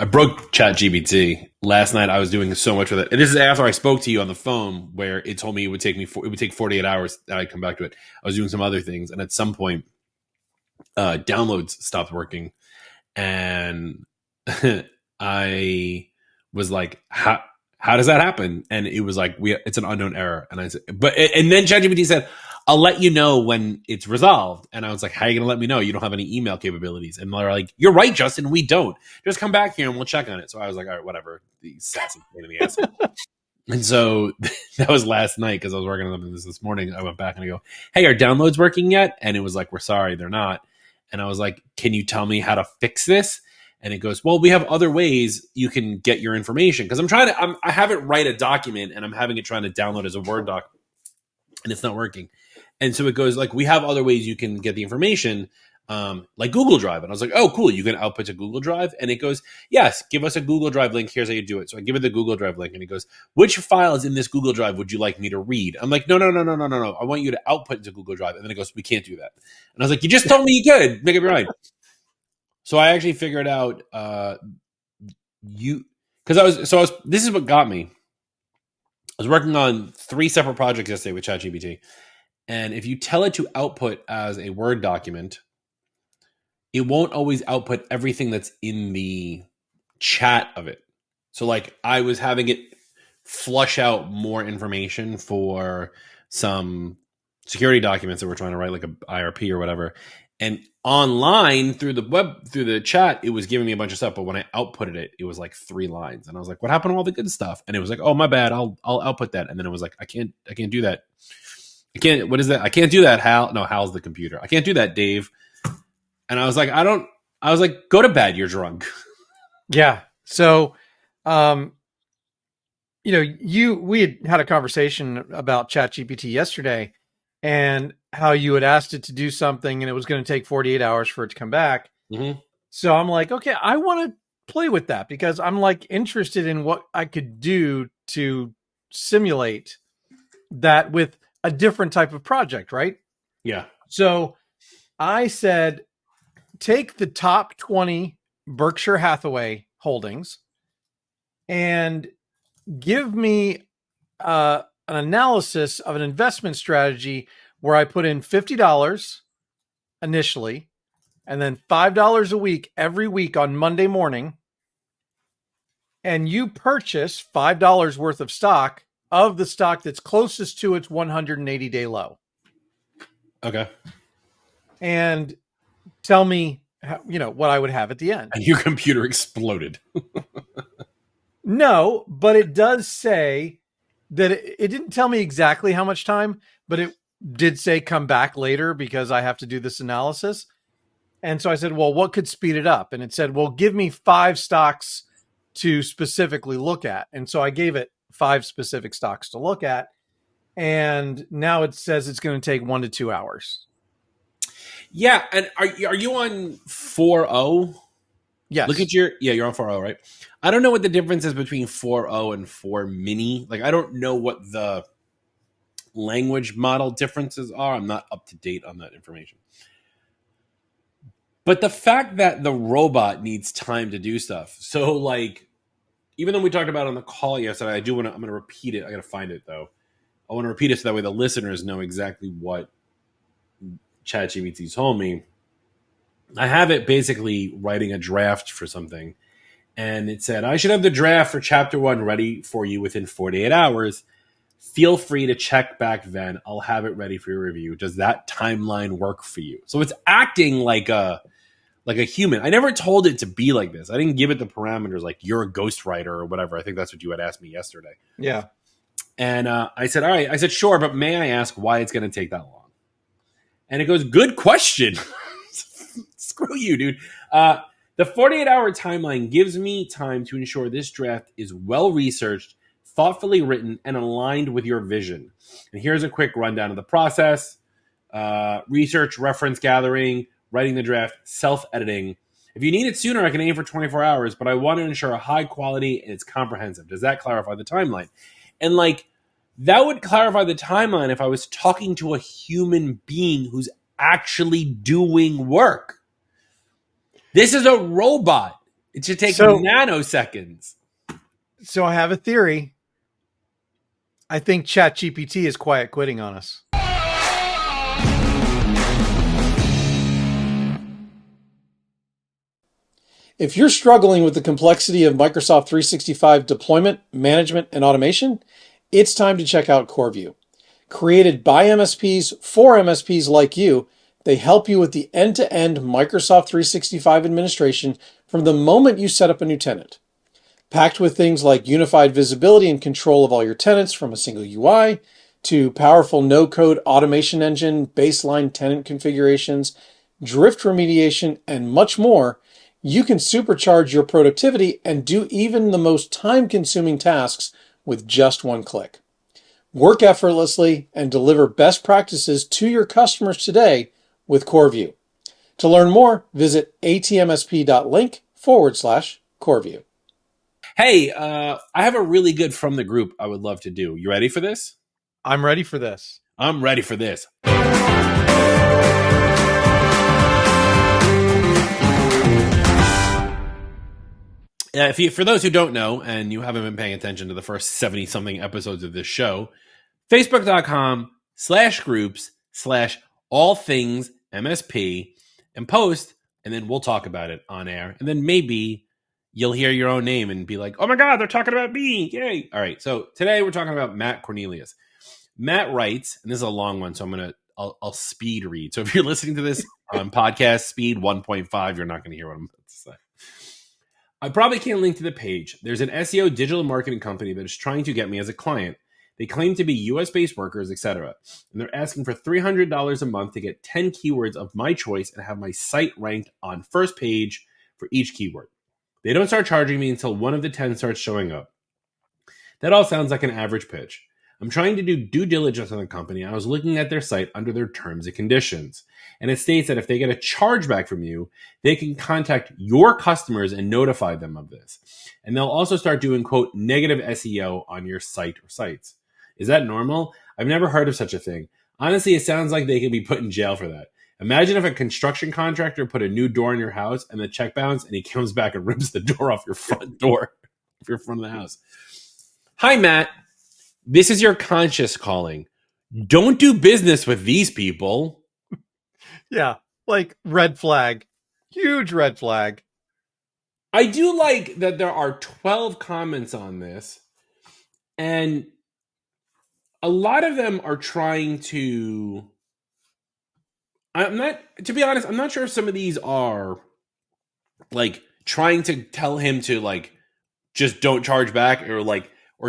I broke ChatGPT last night. I was doing so much with it, and this is after I spoke to you on the phone, where it told me it would take 48 hours that I'd come back to it. I was doing some other things, and at some point, downloads stopped working, and I was like, how does that happen? And it was like, it's an unknown error. And I said, and then ChatGPT said, I'll let you know when it's resolved. And I was like, how are you going to let me know? You don't have any email capabilities. And they're like, you're right, Justin, we don't. Just come back here and we'll check on it. So I was like, all right, whatever. The sassy pain in the ass. And so that was last night because I was working on this morning. I went back and I go, hey, are downloads working yet? And it was like, we're sorry, they're not. And I was like, can you tell me how to fix this? And it goes, well, we have other ways you can get your information. Because I have it write a document and I'm having it trying to download as a Word doc and it's not working. And so it goes like, we have other ways you can get the information, like Google Drive. And I was like, oh, cool. You can output to Google Drive. And it goes, yes, give us a Google Drive link. Here's how you do it. So I give it the Google Drive link and it goes, which files in this Google Drive would you like me to read? I'm like, no. I want you to output into Google Drive. And then it goes, we can't do that. And I was like, you just told me you could. Make up your mind. So I actually figured out this is what got me. I was working on 3 separate projects yesterday with ChatGPT. And if you tell it to output as a Word document, it won't always output everything that's in the chat of it. So like I was having it flush out more information for some security documents that we're trying to write, like a IRP or whatever. And online through the chat, it was giving me a bunch of stuff. But when I outputted it, it was like 3 lines. And I was like, what happened to all the good stuff? And it was like, oh, my bad. I'll output that. And then it was like, I can't do that. What is that? I can't do that, Hal. No, Hal's the computer. I can't do that, Dave. And I was like, go to bed. You're drunk. Yeah. So, we had a conversation about ChatGPT yesterday and how you had asked it to do something and it was going to take 48 hours for it to come back. Mm-hmm. So I'm like, okay, I want to play with that because I'm like interested in what I could do to simulate that with a different type of project, right? Yeah. So I said, take the top 20 Berkshire Hathaway holdings and give me an analysis of an investment strategy where I put in $50 initially and then $5 a week every week on Monday morning. And you purchase $5 worth of stock of the stock that's closest to its 180-day low. Okay. And tell me, what I would have at the end. And your computer exploded. No, but it does say that it didn't tell me exactly how much time, but it did say come back later because I have to do this analysis. And so I said, well, what could speed it up? And it said, well, give me 5 stocks to specifically look at. And so I gave it 5 specific stocks to look at. And now it says it's going to take 1 to 2 hours. Yeah. And are you on 4.0? Yes. Look at you're on 4.0, right? I don't know what the difference is between 4.0 and 4 mini. Like, I don't know what the language model differences are. I'm not up to date on that information. But the fact that the robot needs time to do stuff. So, like, even though we talked about it on the call yesterday, I'm going to repeat it. I got to find it, though. I want to repeat it so that way the listeners know exactly what ChatGPT told me. I have it basically writing a draft for something. And it said, I should have the draft for chapter 1 ready for you within 48 hours. Feel free to check back then. I'll have it ready for your review. Does that timeline work for you? So it's acting like a human. I never told it to be like this. I didn't give it the parameters like you're a ghostwriter or whatever. I think that's what you had asked me yesterday. Yeah. And I said, all right. I said, sure, but may I ask why it's going to take that long? And it goes, good question. Screw you, dude. The 48-hour timeline gives me time to ensure this draft is well-researched, thoughtfully written, and aligned with your vision. And here's a quick rundown of the process. Research, reference gathering, writing the draft, self-editing. If you need it sooner, I can aim for 24 hours, but I want to ensure a high quality and it's comprehensive. Does that clarify the timeline? And that would clarify the timeline if I was talking to a human being who's actually doing work. This is a robot. It should take So, nanoseconds. so I have a theory. I think ChatGPT is quiet quitting on us. If you're struggling with the complexity of Microsoft 365 deployment, management, and automation, it's time to check out CoreView. Created by MSPs for MSPs like you, they help you with the end-to-end Microsoft 365 administration from the moment you set up a new tenant. Packed with things like unified visibility and control of all your tenants from a single UI, to powerful no-code automation engine, baseline tenant configurations, drift remediation, and much more, you can supercharge your productivity and do even the most time-consuming tasks with just one click. Work effortlessly and deliver best practices to your customers today with CoreView. To learn more, visit atmsp.link/CoreView. Hey, I have a really good from the group I would love to do. You ready for this? I'm ready for this. I'm ready for this. For those who don't know, and you haven't been paying attention to the first 70-something episodes of this show, Facebook.com/groups/all things MSP and post, and then we'll talk about it on air. And then maybe you'll hear your own name and be like, oh my God, they're talking about me. Yay. All right. So today we're talking about Matt Cornelius. Matt writes, and this is a long one, so I'll speed read. So if you're listening to this on podcast speed 1.5, you're not going to hear what I'm about to say. I probably can't link to the page. There's an SEO digital marketing company that is trying to get me as a client. They claim to be US-based workers, etc. And they're asking for $300 a month to get 10 keywords of my choice and have my site ranked on first page for each keyword. They don't start charging me until one of the 10 starts showing up. That all sounds like an average pitch. I'm trying to do due diligence on the company. I was looking at their site under their terms and conditions. And it states that if they get a chargeback from you, they can contact your customers and notify them of this. And they'll also start doing, quote, negative SEO on your site or sites. Is that normal? I've never heard of such a thing. Honestly, it sounds like they could be put in jail for that. Imagine if a construction contractor put a new door in your house and the check bounced and he comes back and rips the door off your front door, of your front of the house. Hi, Matt. This is your conscience calling. Don't do business with these people. Yeah, like red flag. Huge red flag. I do like that there are 12 comments on this, and a lot of them are trying to... to be honest, I'm not sure if some of these are like trying to tell him to like just don't charge back, or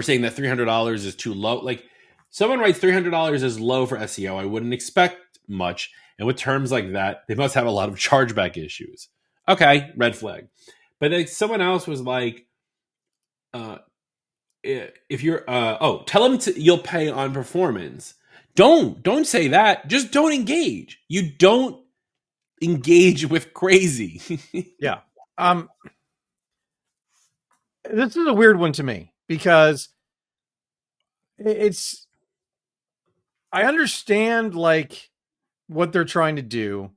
saying that $300 is too low. Like, someone writes $300 is low for SEO. I wouldn't expect much. And with terms like that, they must have a lot of chargeback issues. Okay, red flag. But like someone else was like, if you're, tell them you'll pay on performance. Don't say that. Just don't engage. You don't engage with crazy. Yeah. This is a weird one to me because I understand like what they're trying to do,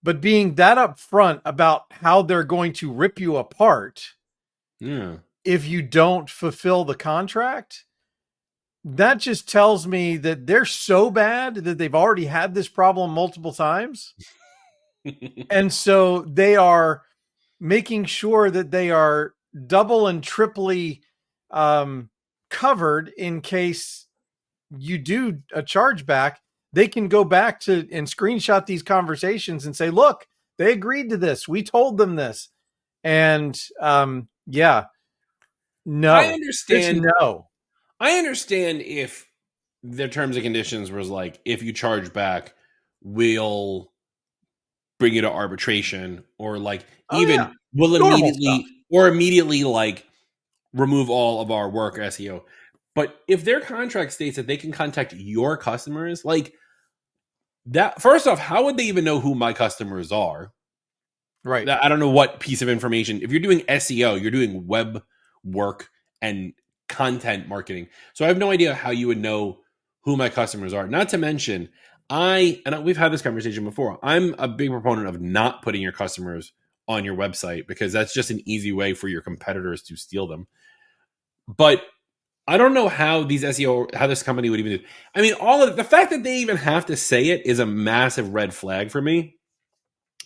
but being that upfront about how they're going to rip you apart if you don't fulfill the contract, that just tells me that they're so bad that they've already had this problem multiple times. And so they are making sure that they are double and triply covered in case you do a chargeback. They can go back to and screenshot these conversations and say, look, they agreed to this. We told them this. And yeah, no, I understand. No, I understand if their terms and conditions was like, if you charge back, we'll bring you to arbitration, or like we'll immediately like remove all of our work SEO. But if their contract states that they can contact your customers, like that, first off, how would they even know who my customers are? Right. I don't know what piece of information. If you're doing SEO, you're doing web work and content marketing. So I have no idea how you would know who my customers are. Not to mention, we've had this conversation before. I'm a big proponent of not putting your customers on your website because that's just an easy way for your competitors to steal them. But I don't know how how this company would even do. I mean, all of the fact that they even have to say it is a massive red flag for me.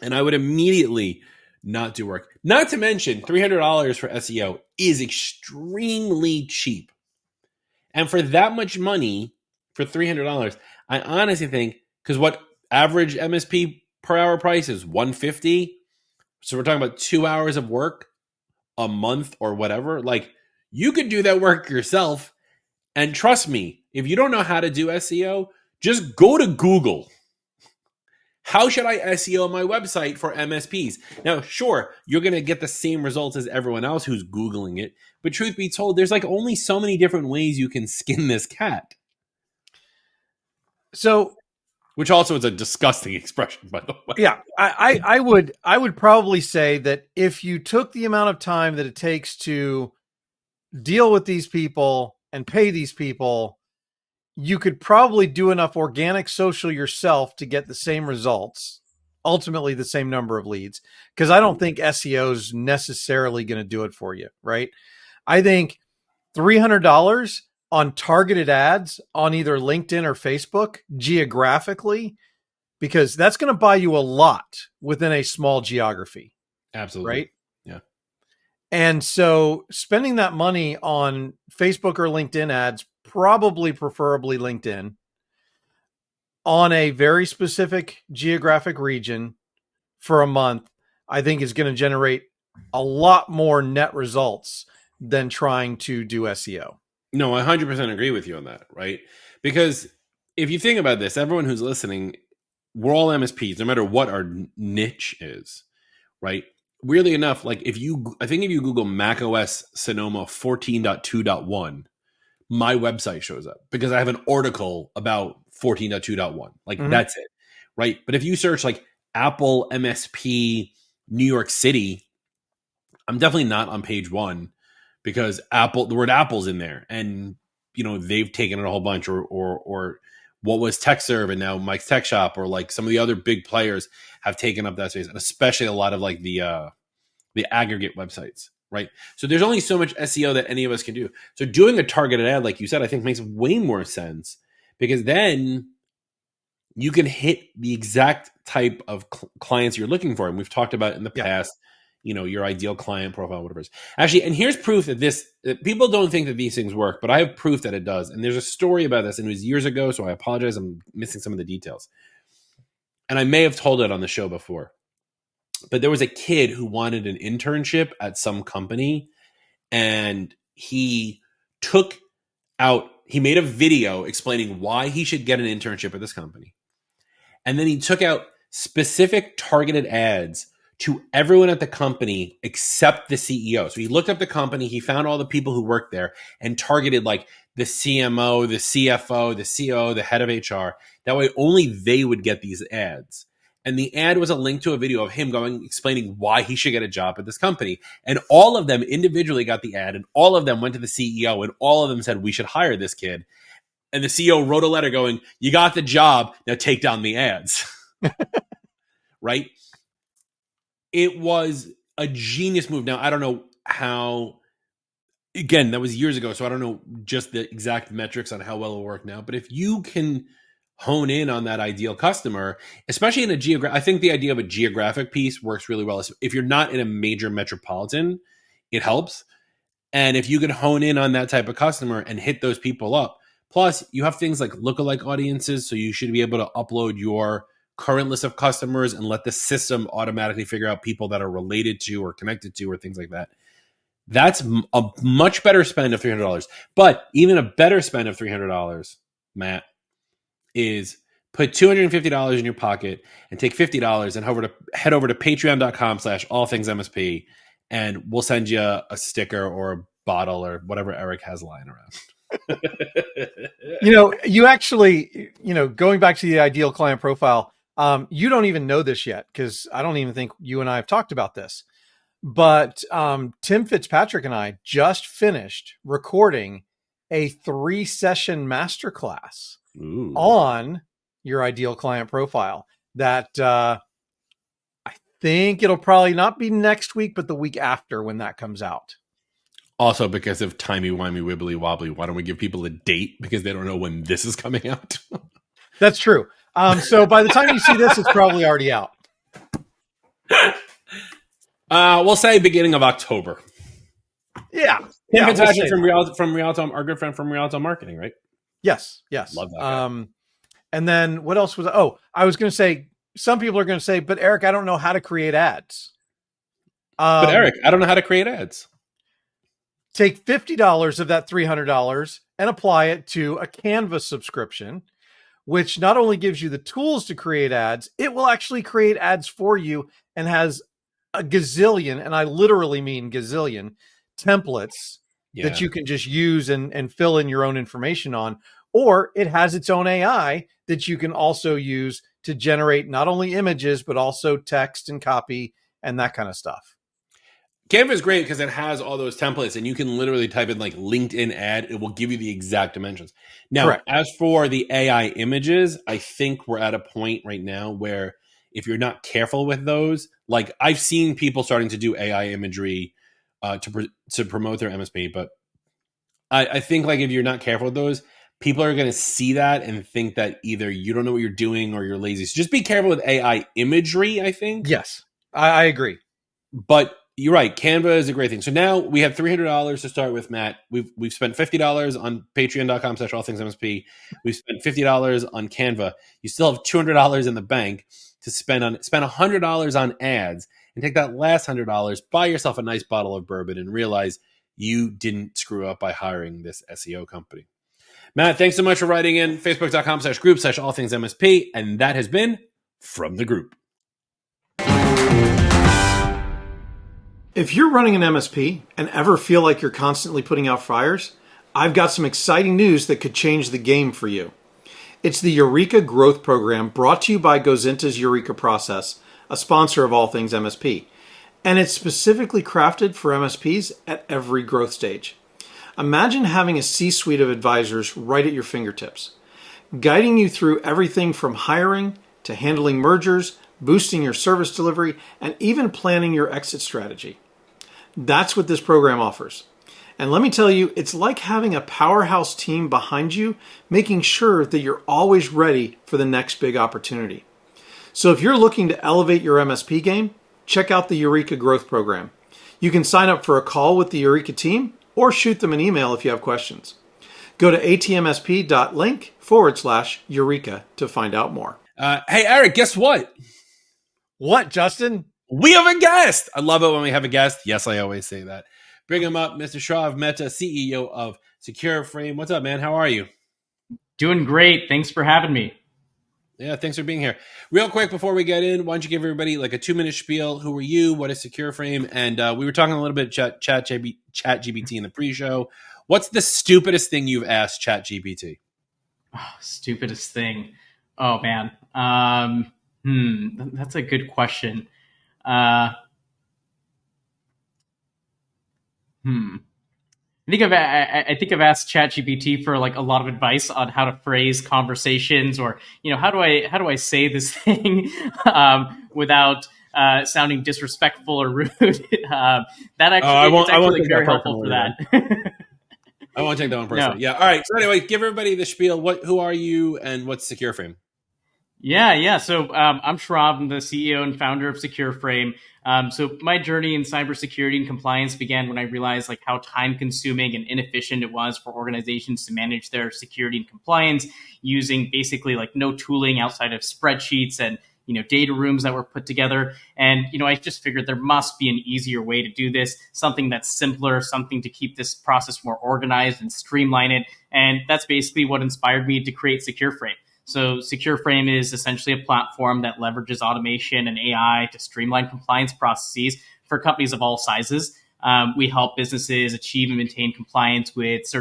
And I would immediately not do work. Not to mention $300 for SEO is extremely cheap. And for that much money, for $300, I honestly think, because what average MSP per hour price is $150. So we're talking about 2 hours of work a month or whatever. Like, you could do that work yourself. And trust me, if you don't know how to do SEO, just go to Google. How should I SEO my website for MSPs? Now, sure, you're going to get the same results as everyone else who's Googling it. But truth be told, there's like only so many different ways you can skin this cat. So, which also is a disgusting expression, by the way. Yeah, I would probably say that if you took the amount of time that it takes to deal with these people and pay these people, you could probably do enough organic social yourself to get the same results, ultimately the same number of leads, because I don't think SEO is necessarily going to do it for you, right? I think $300 on targeted ads on either LinkedIn or Facebook geographically, because that's going to buy you a lot within a small geography. Absolutely. Right? Yeah. And so spending that money on Facebook or LinkedIn ads, probably preferably LinkedIn, on a very specific geographic region for a month, I think is going to generate a lot more net results than trying to do SEO. No, I 100% agree with you on that, right? Because if you think about this, everyone who's listening, we're all MSPs, no matter what our niche is, right? Weirdly enough, like if you Google macOS Sonoma 14.2.1, my website shows up because I have an article about 14.2.1. Like that's it, right? But if you search like Apple MSP New York City, I'm definitely not on page one because the word Apple's in there, and they've taken it a whole bunch, or what was TechServe and now Mike's Tech Shop, or like some of the other big players have taken up that space, and especially a lot of like the aggregate websites, right? So there's only so much SEO that any of us can do. So doing a targeted ad, like you said, I think makes way more sense because then you can hit the exact type of clients you're looking for, and we've talked about in the past. Your ideal client profile, whatever it is. Actually, and here's proof that people don't think that these things work, but I have proof that it does. And there's a story about this, and it was years ago, so I apologize. I'm missing some of the details. And I may have told it on the show before. But there was a kid who wanted an internship at some company, and he made a video explaining why he should get an internship at this company. And then he took out specific targeted ads to everyone at the company except the CEO. So he looked up the company, he found all the people who worked there and targeted like the CMO, the CFO, the COO, the head of HR. That way only they would get these ads. And the ad was a link to a video of him explaining why he should get a job at this company. And all of them individually got the ad, and all of them went to the CEO, and all of them said, we should hire this kid. And the CEO wrote a letter going, you got the job, now take down the ads. Right? It was a genius move. Now, I don't know how, again, that was years ago, so I don't know just the exact metrics on how well it will work now. But if you can hone in on that ideal customer, especially in I think the idea of a geographic piece works really well. If you're not in a major metropolitan, it helps. And if you can hone in on that type of customer and hit those people up, plus you have things like lookalike audiences, so you should be able to upload your current list of customers and let the system automatically figure out people that are related to or connected to or things like that. That's a much better spend of $300. But even a better spend of $300, Matt, is put $250 in your pocket and take $50 and head over to patreon.com/allthingsmsp, and we'll send you a sticker or a bottle or whatever Eric has lying around. You actually, going back to the ideal client profile, you don't even know this yet because I don't even think you and I have talked about this. But Tim Fitzpatrick and I just finished recording a 3-session masterclass on your ideal client profile that I think it'll probably not be next week, but the week after when that comes out. Also, because of timey-wimey, wibbly-wobbly, why don't we give people a date because they don't know when this is coming out? That's true. So by the time you see this, it's probably already out. We'll say beginning of October. Yeah. Tim we'll Fitzpatrick say from Rialto, our good friend from Rialto Marketing, right? Yes. Love that guy. And then what else was? Oh, I was going to say, some people are going to say, but Eric, I don't know how to create ads. But Eric, I don't know how to create ads. Take $50 of that $300 and apply it to a Canva subscription, which not only gives you the tools to create ads, it will actually create ads for you and has a gazillion, and I literally mean gazillion, templates that you can just use and fill in your own information on. Or it has its own AI that you can also use to generate not only images, but also text and copy and that kind of stuff. Canva is great because it has all those templates and you can literally type in like LinkedIn ad. It will give you the exact dimensions. Now, Correct. As for the AI images, I think we're at a point right now where if you're not careful with those, like I've seen people starting to do AI imagery to promote their MSP, but I think like if you're not careful with those, people are going to see that and think that either you don't know what you're doing or you're lazy. So just be careful with AI imagery, I think. Yes, I agree. But you're right. Canva is a great thing. So now we have $300 to start with, Matt. We've spent $50 on patreon.com/allthingsmsp. We've spent $50 on Canva. You still have $200 in the bank to spend $100 on ads and take that last $100, buy yourself a nice bottle of bourbon and realize you didn't screw up by hiring this SEO company. Matt, thanks so much for writing in. Facebook.com/group/allthingsmsp. And that has been From the Group. If you're running an MSP and ever feel like you're constantly putting out fires, I've got some exciting news that could change the game for you. It's the Eureka Growth Program brought to you by Gozinta's Eureka Process, a sponsor of All Things MSP. And it's specifically crafted for MSPs at every growth stage. Imagine having a C-suite of advisors right at your fingertips, guiding you through everything from hiring to handling mergers, boosting your service delivery, and even planning your exit strategy. That's what this program offers. And let me tell you, it's like having a powerhouse team behind you, making sure that you're always ready for the next big opportunity. So if you're looking to elevate your MSP game, check out the Eureka Growth Program. You can sign up for a call with the Eureka team or shoot them an email if you have questions. Go to atmsp.link/Eureka to find out more. Hey, Eric, guess what? What, Justin? We have a guest. I love it when we have a guest. Yes, I always say that. Bring him up, Mr. Shrav Mehta, CEO of Secureframe. What's up, man? How are you? Doing great. Thanks for having me. Yeah, thanks for being here. Real quick before we get in, why don't you give everybody like a 2-minute spiel? Who are you? What is Secureframe? And we were talking a little bit of ChatGPT in the pre-show. What's the stupidest thing you've asked ChatGPT? Oh, stupidest thing. Oh, man. That's a good question. I think I've asked ChatGPT for like a lot of advice on how to phrase conversations, or how do I say this thing without sounding disrespectful or rude. That actually it's actually very helpful for that. I won't take that one personally. No. Yeah. All right. So anyway, give everybody the spiel. Who are you, and what's Secureframe? Yeah. So I'm Shrav. I'm the CEO and founder of Secureframe. So my journey in cybersecurity and compliance began when I realized like how time-consuming and inefficient it was for organizations to manage their security and compliance using basically like no tooling outside of spreadsheets and data rooms that were put together. And I just figured there must be an easier way to do this, something that's simpler, something to keep this process more organized and streamline it. And that's basically what inspired me to create Secureframe. So Secureframe is essentially a platform that leverages automation and AI to streamline compliance processes for companies of all sizes. We help businesses achieve and maintain compliance with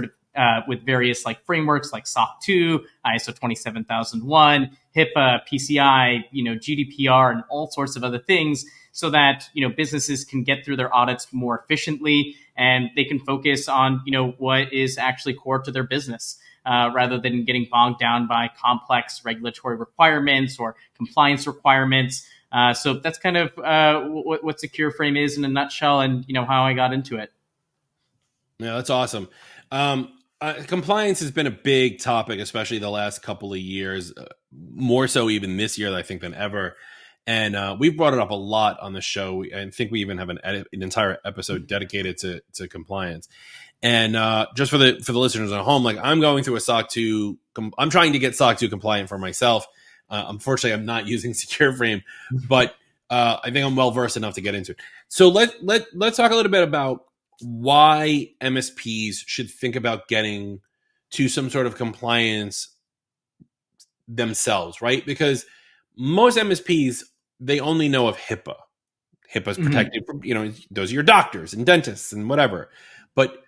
with various like frameworks like SOC 2, ISO 27001, HIPAA, PCI, GDPR, and all sorts of other things, so that businesses can get through their audits more efficiently and they can focus on what is actually core to their business. Rather than getting bogged down by complex regulatory requirements or compliance requirements. So that's kind of what Secureframe is in a nutshell, and how I got into it. Yeah, that's awesome. Compliance has been a big topic, especially the last couple of years, more so even this year, I think, than ever. And we've brought it up a lot on the show. I think we even have an entire episode dedicated to compliance. And just for the listeners at home, like, I'm going through a SOC 2. I'm trying to get SOC 2 compliant for myself. Unfortunately, I'm not using Secureframe, but I think I'm well versed enough to get into it. So let's talk a little bit about why MSPs should think about getting to some sort of compliance themselves, right? Because most MSPs, they only know of HIPAA. HIPAA's protected from, those are your doctors and dentists and whatever. But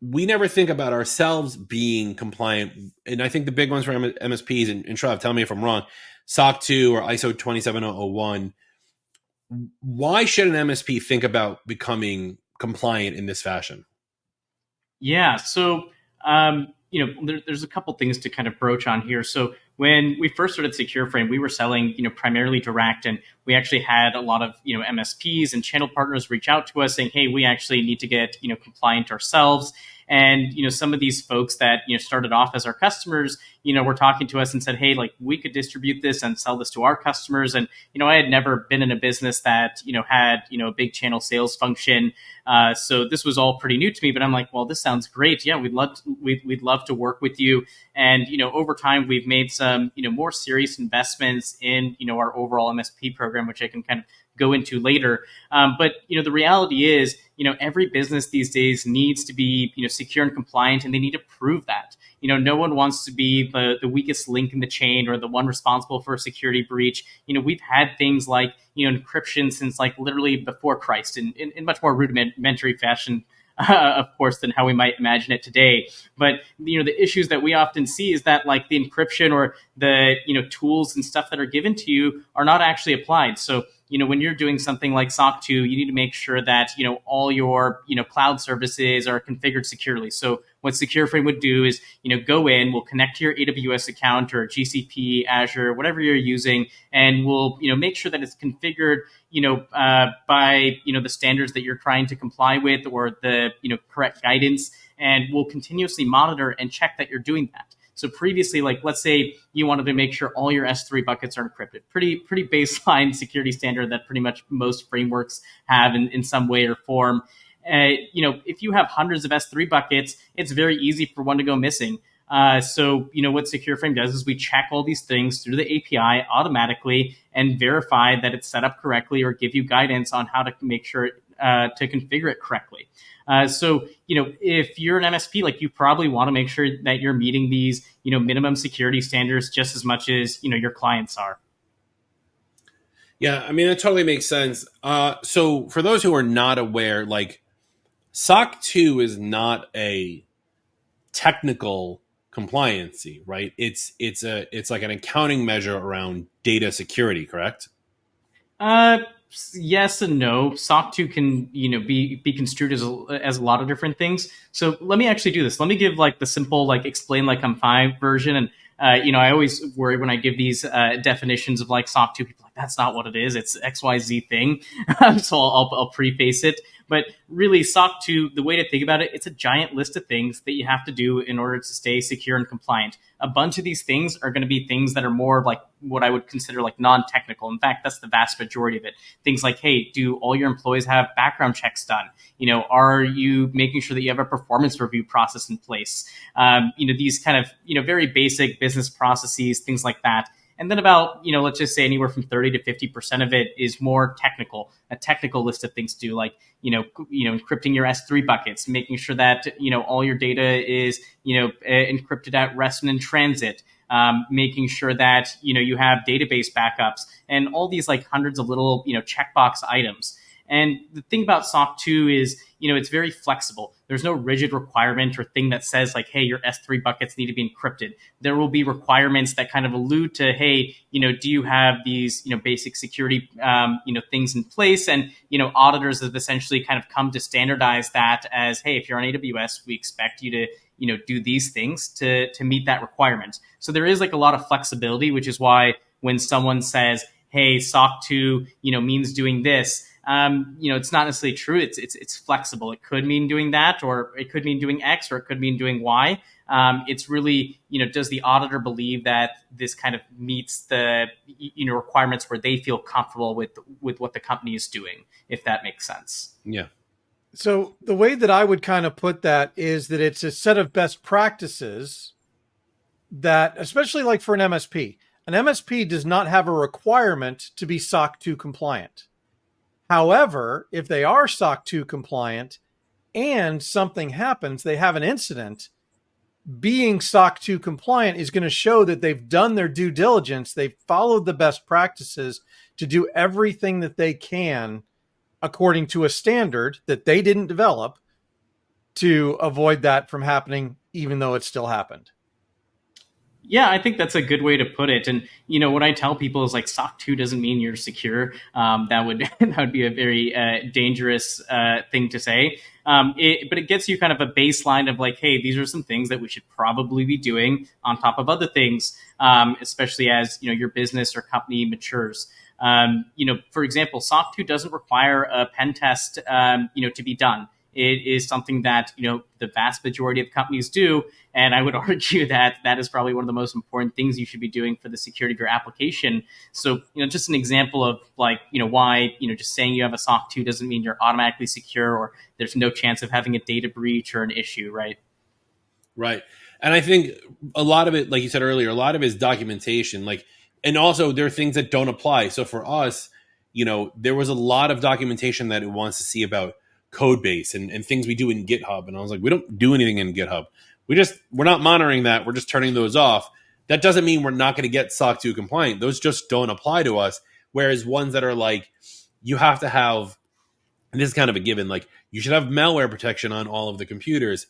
we never think about ourselves being compliant. And I think the big ones for MSPs, and Shrav, tell me if I'm wrong, SOC 2 or ISO 27001, why should an MSP think about becoming compliant in this fashion? Yeah, so there's a couple things to kind of broach on here. So when we first started Secureframe, we were selling primarily direct, and we actually had a lot of MSPs and channel partners reach out to us saying, hey, we actually need to get compliant ourselves. And some of these folks that started off as our customers were talking to us and said, hey, like, we could distribute this and sell this to our customers. And I had never been in a business that had a big channel sales function, so this was all pretty new to me. But I'm like, well, this sounds great. Yeah, we'd love to work with you. And over time, we've made some more serious investments in our overall MSP program, which I can kind of go into later. But the reality is, every business these days needs to be secure and compliant, and they need to prove that. No one wants to be the weakest link in the chain or the one responsible for a security breach. We've had things like encryption since like literally before Christ, in much more rudimentary fashion, of course, than how we might imagine it today. But the issues that we often see is that like the encryption or the tools and stuff that are given to you are not actually applied. So when you're doing something like SOC 2, you need to make sure that all your cloud services are configured securely. So what Secureframe would do is go in, we'll connect to your AWS account or GCP, Azure, whatever you're using, and we'll make sure that it's configured by the standards that you're trying to comply with, or the correct guidance, and we'll continuously monitor and check that you're doing that. So previously, like, let's say you wanted to make sure all your S3 buckets are encrypted. Pretty baseline security standard that pretty much most frameworks have in some way or form. If you have hundreds of S3 buckets, it's very easy for one to go missing. So what Secureframe does is we check all these things through the API automatically and verify that it's set up correctly, or give you guidance on how to make sure to configure it correctly. So if you're an MSP, like, you probably want to make sure that you're meeting these minimum security standards just as much as your clients are. Yeah, I mean, it totally makes sense. So for those who are not aware, like, SOC 2 is not a technical compliancy, right? It's like an accounting measure around data security, correct? Yes and no. SOC 2 can be construed as a lot of different things. So let me actually do this. Let me give like the simple, like, explain like I'm 5 version. And I always worry when I give these definitions of like SOC 2, people are like, that's not what it is. It's XYZ thing. So I'll preface it. But really, SOC 2, the way to think about it, it's a giant list of things that you have to do in order to stay secure and compliant. A bunch of these things are going to be things that are more like what I would consider like non-technical. In fact, that's the vast majority of it. Things like, hey, do all your employees have background checks done? Are you making sure that you have a performance review process in place? These kind of, very basic business processes, things like that. And then about, let's just say anywhere from 30 to 50% of it is more technical, a technical list of things to do, like, encrypting your S3 buckets, making sure that, all your data is, encrypted at rest and in transit, making sure that, you have database backups, and all these like hundreds of little, checkbox items. And the thing about SOC 2 is, it's very flexible. There's no rigid requirement or thing that says like, hey, your S3 buckets need to be encrypted. There will be requirements that kind of allude to, hey, do you have these, basic security, things in place? And, auditors have essentially kind of come to standardize that as, hey, if you're on AWS, we expect you to, do these things to meet that requirement. So there is like a lot of flexibility, which is why when someone says, hey, SOC 2, means doing this. It's not necessarily true. It's flexible. It could mean doing that, or it could mean doing X, or it could mean doing Y. It's really, does the auditor believe that this kind of meets the, requirements where they feel comfortable with what the company is doing, if that makes sense. Yeah. So the way that I would kind of put that is that it's a set of best practices that, especially like for an MSP does not have a requirement to be SOC 2 compliant. However, if they are SOC 2 compliant and something happens, they have an incident, being SOC 2 compliant is going to show that they've done their due diligence. They've followed the best practices to do everything that they can according to a standard that they didn't develop to avoid that from happening, even though it still happened. Yeah, I think that's a good way to put it. And, what I tell people is like SOC 2 doesn't mean you're secure. That would be a very dangerous thing to say. But it gets you kind of a baseline of like, hey, these are some things that we should probably be doing on top of other things, especially as, your business or company matures. For example, SOC 2 doesn't require a pen test, to be done. It is something that, the vast majority of companies do. And I would argue that that is probably one of the most important things you should be doing for the security of your application. So, just an example of like, why, just saying you have a SOC 2 doesn't mean you're automatically secure or there's no chance of having a data breach or an issue, right? Right. And I think a lot of it, like you said earlier, a lot of it is documentation. Like, and also there are things that don't apply. So for us, there was a lot of documentation that it wants to see about code base and things we do in GitHub. And I was like, we don't do anything in GitHub. We're not monitoring that. We're just turning those off. That doesn't mean we're not going to get SOC 2 compliant. Those just don't apply to us. Whereas ones that are like, you have to have, and this is kind of a given, like you should have malware protection on all of the computers.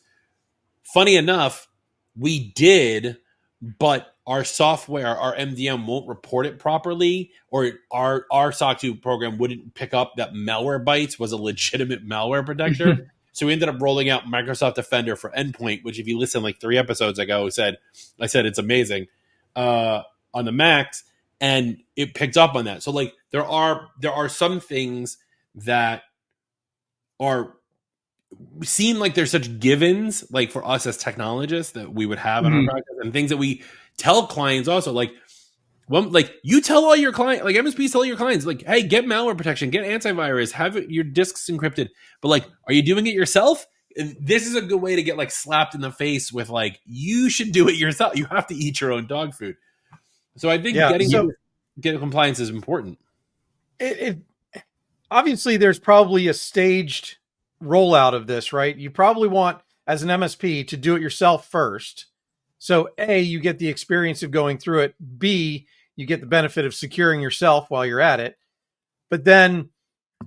Funny enough, we did, but our software, our MDM won't report it properly, or our SOC 2 program wouldn't pick up that Malwarebytes was a legitimate malware protector. So we ended up rolling out Microsoft Defender for Endpoint, which if you listen like 3 episodes ago, I said it's amazing on the Macs, and it picked up on that. So like there are some things that seem like they're such givens, like for us as technologists that we would have in our practice, and things that we tell clients also, like you tell all your clients, like MSPs tell your clients, like, hey, get malware protection, get antivirus, have your disks encrypted. But like, are you doing it yourself? And this is a good way to get like slapped in the face with like, you should do it yourself. You have to eat your own dog food. So I think getting compliance is important. It obviously there's probably a staged rollout of this, right? You probably want, as an MSP, to do it yourself first. So A, you get the experience of going through it. B, you get the benefit of securing yourself while you're at it. But then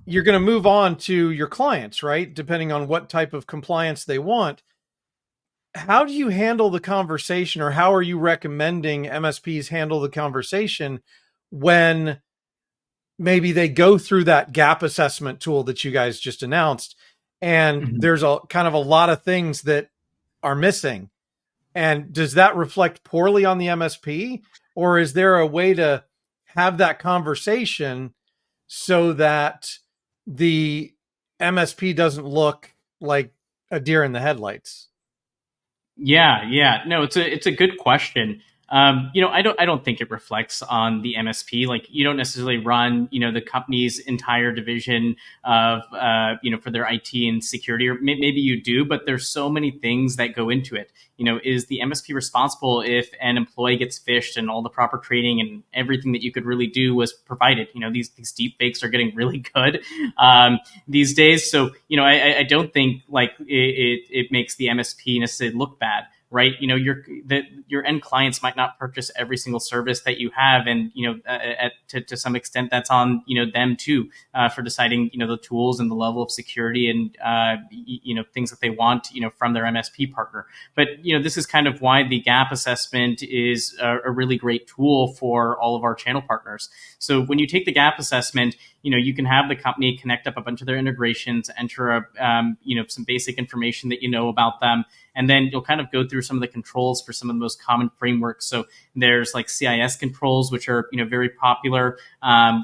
you're going to move on to your clients, right? Depending on what type of compliance they want. How do you handle the conversation, or how are you recommending MSPs handle the conversation when maybe they go through that gap assessment tool that you guys just announced, and there's a kind of a lot of things that are missing? And does that reflect poorly on the MSP, or is there a way to have that conversation so that the MSP doesn't look like a deer in the headlights? Yeah. No, it's a good question. I don't think it reflects on the MSP. Like, you don't necessarily run, the company's entire division of, for their IT and security, or maybe you do, but there's so many things that go into it. Is the MSP responsible if an employee gets phished and all the proper training and everything that you could really do was provided? These deep fakes are getting really good these days. So, I don't think like it makes the MSP necessarily look bad. Right, your end clients might not purchase every single service that you have, and to some extent that's on them too for deciding the tools and the level of security and things that they want from their MSP partner. But this is kind of why the gap assessment is a really great tool for all of our channel partners. So when you take the gap assessment, you can have the company connect up a bunch of their integrations, enter some basic information that about them. And then you'll kind of go through some of the controls for some of the most common frameworks. So there's like CIS controls, which are very popular. particular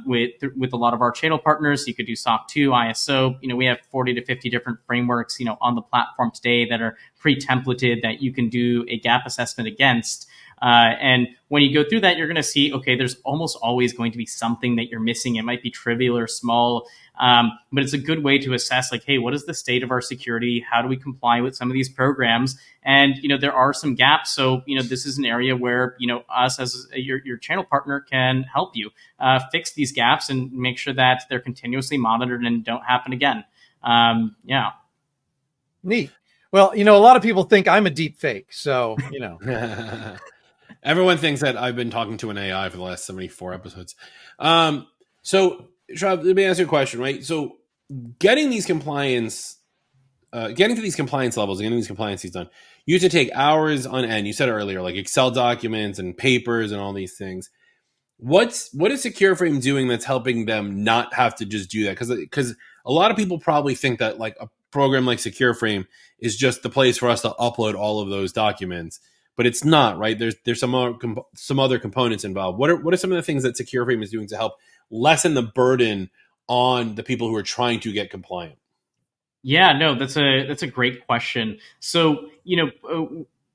with a lot of our channel partners. You could do SOC 2, ISO. We have 40 to 50 different frameworks, on the platform today that are pre-templated that you can do a gap assessment against. And when you go through that, you're going to see, okay, there's almost always going to be something that you're missing. It might be trivial or small, but it's a good way to assess, like, hey, what is the state of our security? How do we comply with some of these programs? And, there are some gaps. So, this is an area where, us as your channel partner can help you fix these gaps and make sure that they're continuously monitored and don't happen again. Yeah. Neat. Well, a lot of people think I'm a deep fake. So, Everyone thinks that I've been talking to an AI for the last 74 episodes. So, Shrav, let me ask you a question, right? So, getting to these compliance levels, getting these compliances done, you used to take hours on end. You said it earlier, like Excel documents and papers and all these things. What is Secureframe doing that's helping them not have to just do that? Because a lot of people probably think that like a program like Secureframe is just the place for us to upload all of those documents. But it's not, right? There's some other components involved. What are some of the things that Secureframe is doing to help lessen the burden on the people who are trying to get compliant? Yeah, no, that's a great question. So,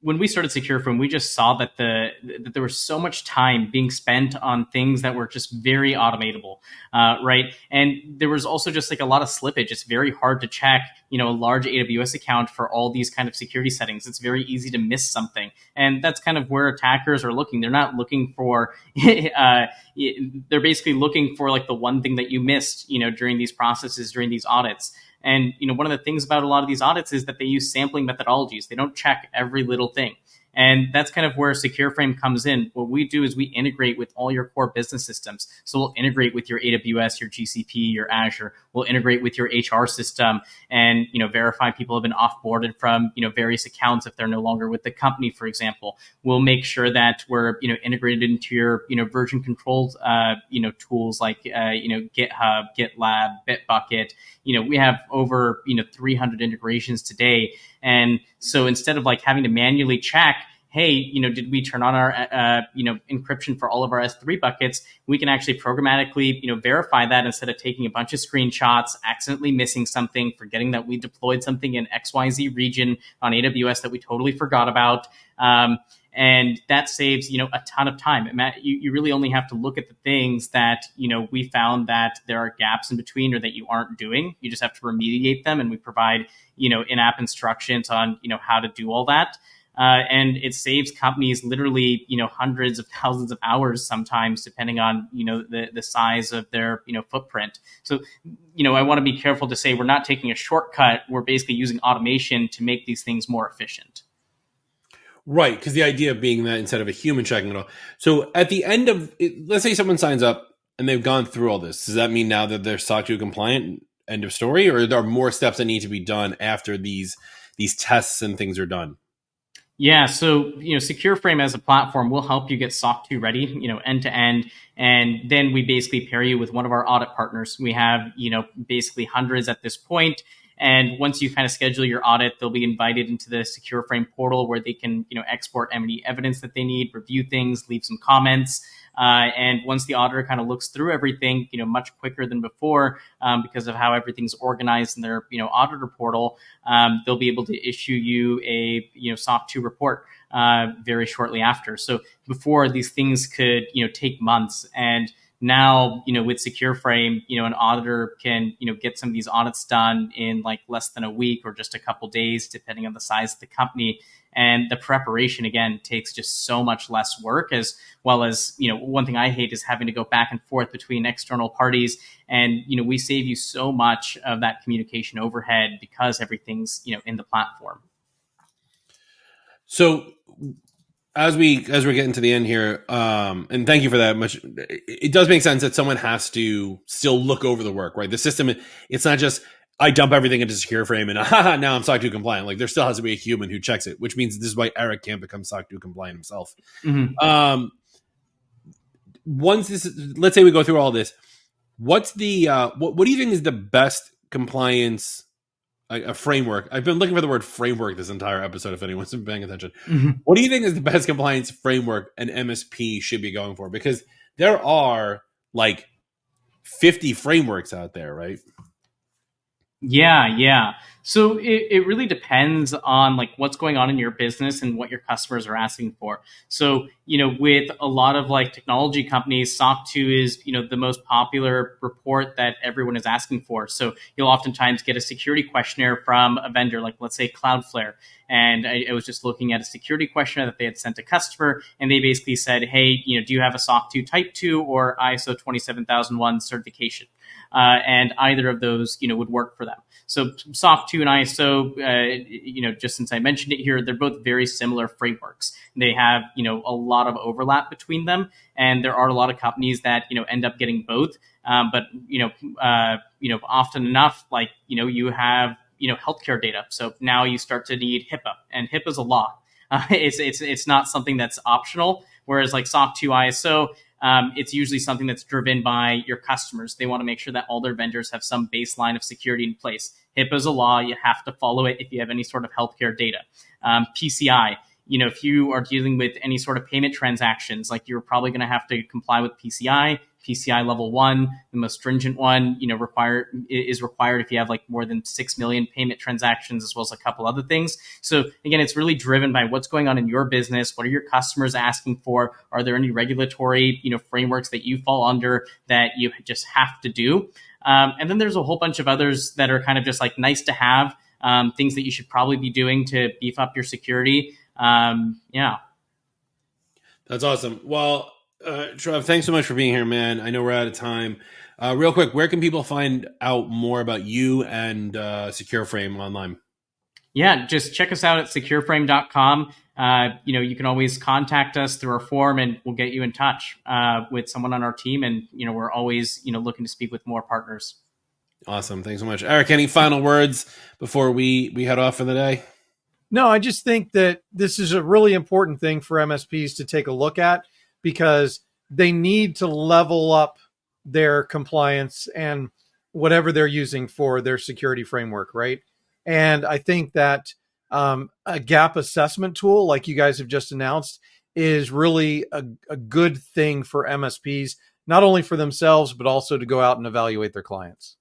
when we started Secureframe, we just saw that that there was so much time being spent on things that were just very automatable, right? And there was also just like a lot of slippage. It's very hard to check, a large AWS account for all these kind of security settings. It's very easy to miss something, and that's kind of where attackers are looking. They're not looking for, they're basically looking for like the one thing that you missed, during these processes, during these audits. And, one of the things about a lot of these audits is that they use sampling methodologies. They don't check every little thing. And that's kind of where Secureframe comes in. What we do is we integrate with all your core business systems. So we'll integrate with your AWS, your GCP, your Azure. We'll integrate with your HR system and, verify people have been offboarded from, various accounts if they're no longer with the company, for example. We'll make sure that we're, integrated into your, version controlled, tools like, GitHub, GitLab, Bitbucket. We have over, 300 integrations today. And so instead of like having to manually check, hey, did we turn on our, encryption for all of our S3 buckets? We can actually programmatically, verify that instead of taking a bunch of screenshots, accidentally missing something, forgetting that we deployed something in XYZ region on AWS that we totally forgot about. And that saves, a ton of time. You really only have to look at the things that, we found that there are gaps in between or that you aren't doing. You just have to remediate them. And we provide, in-app instructions on, how to do all that. And it saves companies literally, hundreds of thousands of hours sometimes, depending on, the size of their, footprint. So, I want to be careful to say we're not taking a shortcut. We're basically using automation to make these things more efficient. Right, because the idea being that instead of a human checking it all. So at the end of it, let's say someone signs up and they've gone through all this. Does that mean now that they're SOC 2 compliant, end of story? Or are there more steps that need to be done after these tests and things are done? Yeah, so Secureframe as a platform will help you get SOC 2 ready, end to end, and then we basically pair you with one of our audit partners. We have basically hundreds at this point, and once you kind of schedule your audit, they'll be invited into the Secureframe portal where they can export any evidence that they need, review things, leave some comments. And once the auditor kind of looks through everything, much quicker than before, because of how everything's organized in their, auditor portal, they'll be able to issue you a, SOC 2 report, very shortly after. So before these things could, take months, and now, with Secureframe, an auditor can, get some of these audits done in like less than a week or just a couple days, depending on the size of the company. And the preparation, again, takes just so much less work, as well as, one thing I hate is having to go back and forth between external parties. And, we save you so much of that communication overhead because everything's, in the platform. So as we're getting to the end here, and thank you for that much. It does make sense that someone has to still look over the work, right? The system, it's not just I dump everything into Secureframe and now I'm SOC 2 compliant. Like there still has to be a human who checks it, which means this is why Eric can't become SOC 2 compliant himself. Mm-hmm. Let's say we go through all this. What's the what do you think is the best compliance? A framework. I've been looking for the word framework this entire episode, if anyone's been paying attention. Mm-hmm. What do you think is the best compliance framework an MSP should be going for? Because there are like 50 frameworks out there, right? Yeah. So it really depends on like what's going on in your business and what your customers are asking for. So, with a lot of like technology companies, SOC 2 is, the most popular report that everyone is asking for. So you'll oftentimes get a security questionnaire from a vendor, like let's say Cloudflare. And I was just looking at a security questionnaire that they had sent a customer, and they basically said, hey, do you have a SOC 2 Type 2 or ISO 27001 certification? And either of those, would work for them. So SOC 2 and ISO, just since I mentioned it here, they're both very similar frameworks. They have, a lot of overlap between them, and there are a lot of companies that, end up getting both. But often enough, like, you have, healthcare data. So now you start to need HIPAA, and HIPAA is a law. It's not something that's optional. Whereas like SOC 2 ISO, it's usually something that's driven by your customers. They want to make sure that all their vendors have some baseline of security in place. HIPAA is a law. You have to follow it if you have any sort of healthcare data. PCI, if you are dealing with any sort of payment transactions, like you're probably going to have to comply with PCI level 1, the most stringent one, is required if you have like more than 6 million payment transactions, as well as a couple other things. So again, it's really driven by what's going on in your business. What are your customers asking for? Are there any regulatory, frameworks that you fall under that you just have to do? And then there's a whole bunch of others that are kind of just like nice to have, things that you should probably be doing to beef up your security. That's awesome. Well, Shrav, thanks so much for being here, man. I know we're out of time. Real quick, where can people find out more about you and Secureframe online? Yeah, just check us out at secureframe.com. You can always contact us through our form, and we'll get you in touch with someone on our team. And, we're always, looking to speak with more partners. Awesome. Thanks so much. Eric, any final words before we head off for the day? No, I just think that this is a really important thing for MSPs to take a look at, because they need to level up their compliance and whatever they're using for their security framework, right? And I think that a gap assessment tool like you guys have just announced is really a good thing for MSPs, not only for themselves, but also to go out and evaluate their clients.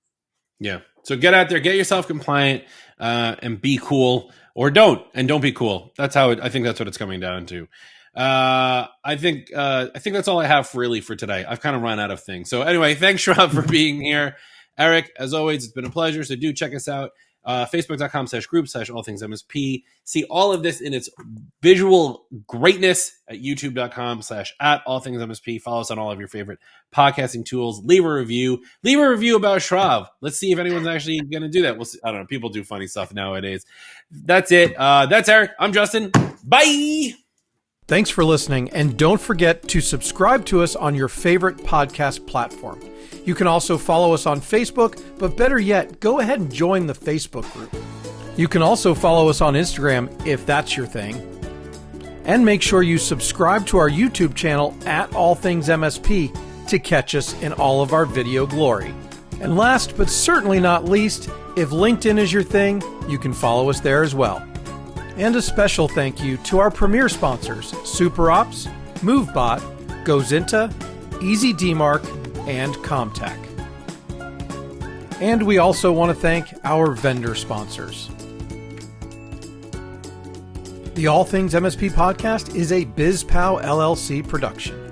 Yeah. So get out there, get yourself compliant, and be cool, or don't be cool. I think that's what it's coming down to. I think that's all I have really for today. I've kind of run out of things. So anyway, thanks, Shrav, for being here. Eric, as always, it's been a pleasure. So do check us out. Facebook.com/group/All Things MSP. See all of this in its visual greatness at YouTube.com/@All Things MSP. Follow us on all of your favorite podcasting tools. Leave a review. Leave a review about Shrav. Let's see if anyone's actually going to do that. We'll see. I don't know. People do funny stuff nowadays. That's it. That's Eric. I'm Justin. Bye. Thanks for listening, and don't forget to subscribe to us on your favorite podcast platform. You can also follow us on Facebook, but better yet, go ahead and join the Facebook group. You can also follow us on Instagram if that's your thing. And make sure you subscribe to our YouTube channel at All Things MSP to catch us in all of our video glory. And last but certainly not least, if LinkedIn is your thing, you can follow us there as well. And a special thank you to our premier sponsors, SuperOps, MoveBot, Gozinta, EasyDmark, and Comtech. And we also want to thank our vendor sponsors. The All Things MSP podcast is a BizPow LLC production.